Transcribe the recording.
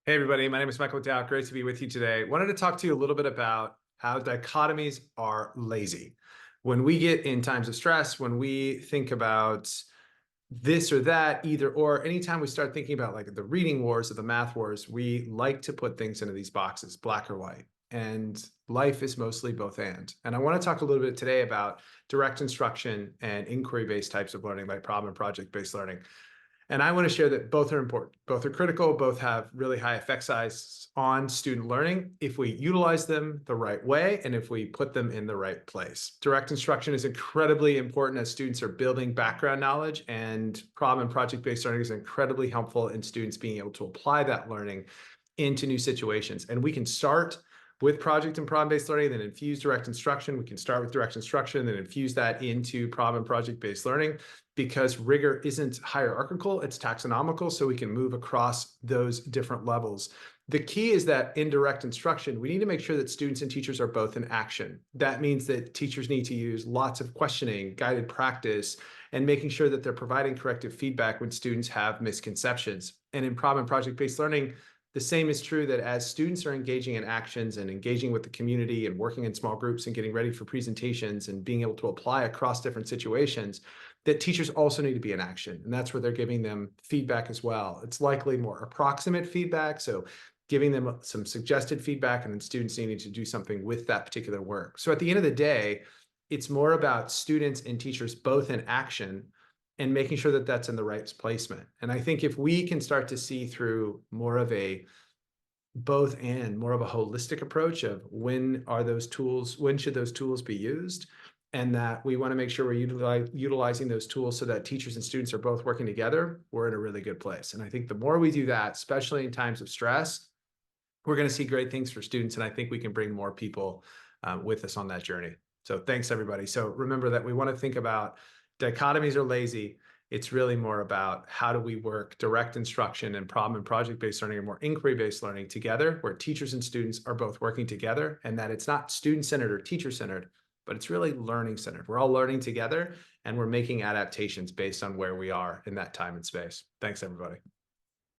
Hey everybody, my name is Michael McDowell. Great to be with you today. Wanted to talk to you a little bit about how dichotomies are lazy. When we get in times of stress, when we think about this or that, either or, anytime we start thinking about like the reading wars or the math wars, we like to put things into these boxes, black or white. And life is mostly both and. And I want to talk a little bit today about direct instruction and inquiry-based types of learning, like problem and project-based learning. And I want to share that both are important. Both are critical. Both have really high effect size on student learning if we utilize them the right way and if we put them in the right place. Direct instruction is incredibly important as students are building background knowledge, and problem and project-based learning is incredibly helpful in students being able to apply that learning into new situations. And we can start with project and problem-based learning, then infuse direct instruction. We can start with direct instruction, then infuse that into problem and project-based learning, because rigor isn't hierarchical, it's taxonomical, so we can move across those different levels. The key is that in direct instruction, we need to make sure that students and teachers are both in action. That means that teachers need to use lots of questioning, guided practice, and making sure that they're providing corrective feedback when students have misconceptions. And in problem and project-based learning, the same is true that as students are engaging in actions and engaging with the community and working in small groups and getting ready for presentations and being able to apply across different situations, that teachers also need to be in action. And that's where they're giving them feedback as well. It's likely more approximate feedback, so giving them some suggested feedback and then students needing to do something with that particular work. So at the end of the day, it's more about students and teachers both in action and making sure that that's in the right placement. And I think if we can start to see through more of a both and more of a holistic approach of when are those tools, when should those tools be used, and that we want to make sure we're utilizing those tools so that teachers and students are both working together, we're in a really good place. And I think the more we do that, especially in times of stress, we're going to see great things for students. And I think we can bring more people with us on that journey. So thanks, everybody. So remember that we want to think about dichotomies are lazy. It's really more about how do we work direct instruction and problem and project-based learning and more inquiry-based learning together, where teachers and students are both working together, and that it's not student-centered or teacher-centered, but it's really learning-centered. We're all learning together, and we're making adaptations based on where we are in that time and space. Thanks, everybody.